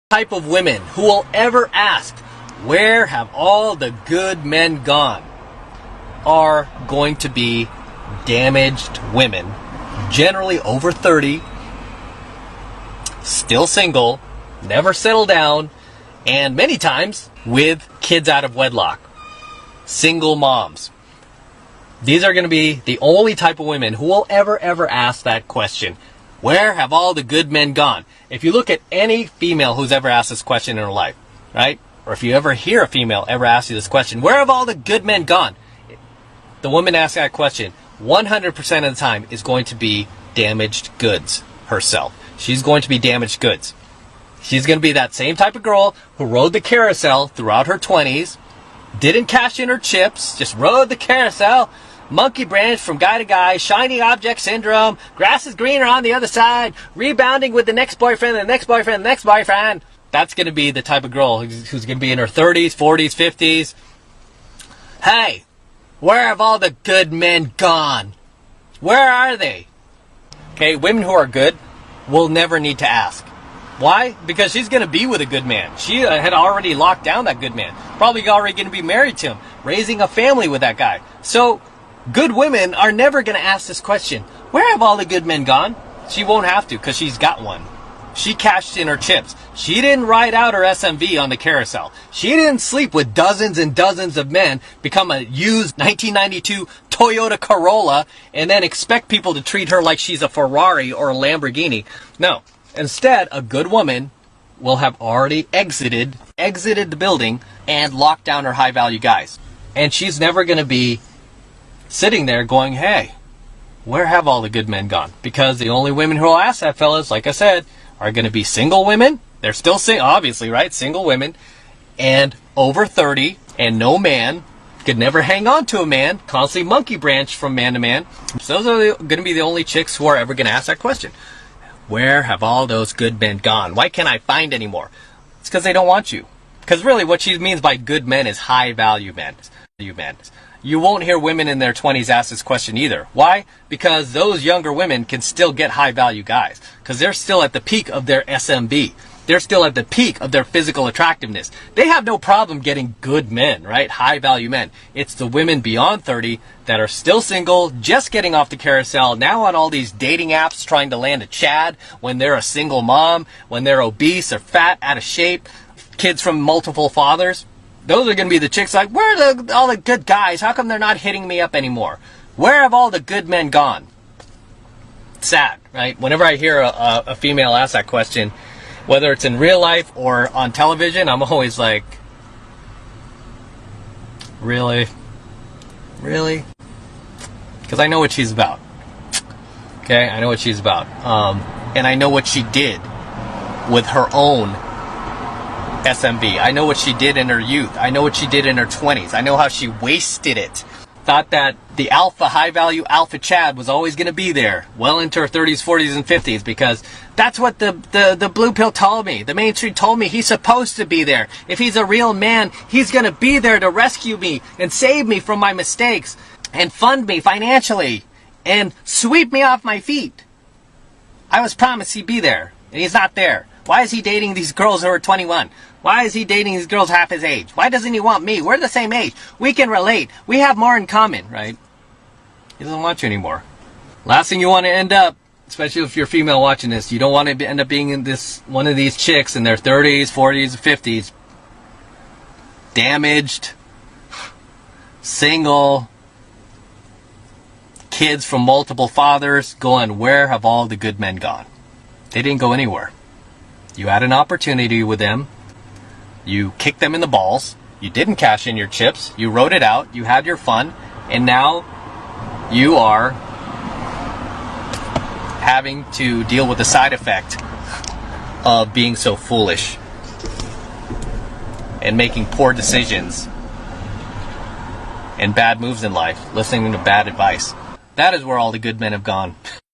Type of women who will ever ask, where have all the good men gone, are going to be damaged women, generally over 30, still single, never settled down, and many times with kids out of wedlock. Single moms. These are going to be the only type of women who will ever ask that question. Where have all the good men gone? If you look at any female who's ever asked this question in her life, right? Or if you ever hear a female ever ask you this question, where have all the good men gone? The woman asks that question 100% of the time is going to be damaged goods herself. She's going to be damaged goods. She's going to be that same type of girl who rode the carousel throughout her 20s, didn't cash in her chips, just rode the carousel, monkey branch from guy to guy, shiny object syndrome, grass is greener on the other side, rebounding with the next boyfriend, the next boyfriend, the next boyfriend. That's going to be the type of girl who's going to be in her 30s, 40s, 50s. Hey, where have all the good men gone? Where are they? Okay, women who are good will never need to ask. Why? Because she's going to be with a good man. She had already locked down that good man. Probably already going to be married to him, raising a family with that guy. So good women are never going to ask this question, where have all the good men gone? She won't have to because she's got one. She cashed in her chips. She didn't ride out her SMV on the carousel. She didn't sleep with dozens and dozens of men, become a used 1992 Toyota Corolla, and then expect people to treat her like she's a Ferrari or a Lamborghini. No. Instead, a good woman will have already exited the building and locked down her high-value guys. And she's never going to be sitting there going, hey, where have all the good men gone? Because the only women who will ask that, fellas, like I said, are going to be single women. They're still single, obviously, right? Single women and over 30, and no man could never hang on to a man, constantly monkey branch from man to man. So those are going to be the only chicks who are ever going to ask that question. Where have all those good men gone? Why can't I find any more? It's because they don't want you. Because really what she means by good men is high value men. You won't hear women in their 20s ask this question either. Why? Because those younger women can still get high value guys. Because they're still at the peak of their SMB. They're still at the peak of their physical attractiveness. They have no problem getting good men, right? High value men. It's the women beyond 30 that are still single, just getting off the carousel, now on all these dating apps trying to land a Chad when they're a single mom, when they're obese or fat, out of shape, kids from multiple fathers. Those are going to be the chicks like, where are all the good guys? How come they're not hitting me up anymore? Where have all the good men gone? Sad, right? Whenever I hear a female ask that question, whether it's in real life or on television, I'm always like, really? Really? Because I know what she's about. Okay, I know what she's about. And I know what she did with her own SMB. I know what she did in her youth. I know what she did in her 20s. I know how she wasted it. Thought that the alpha, high-value alpha Chad was always going to be there well into her 30s, 40s, and 50s because that's what the blue pill told me. The mainstream told me he's supposed to be there. If he's a real man, he's going to be there to rescue me and save me from my mistakes and fund me financially and sweep me off my feet. I was promised he'd be there, and he's not there. Why is he dating these girls who are 21? Why is he dating these girls half his age? Why doesn't he want me? We're the same age. We can relate. We have more in common, right? He doesn't want you anymore. Last thing you want to end up, especially if you're female watching this, you don't want to end up being in one of these chicks in their 30s, 40s, 50s. Damaged, single, kids from multiple fathers going, where have all the good men gone? They didn't go anywhere. You had an opportunity with them. You kicked them in the balls. You didn't cash in your chips. You wrote it out. You had your fun. And now you are having to deal with the side effect of being so foolish and making poor decisions and bad moves in life, listening to bad advice. That is where all the good men have gone.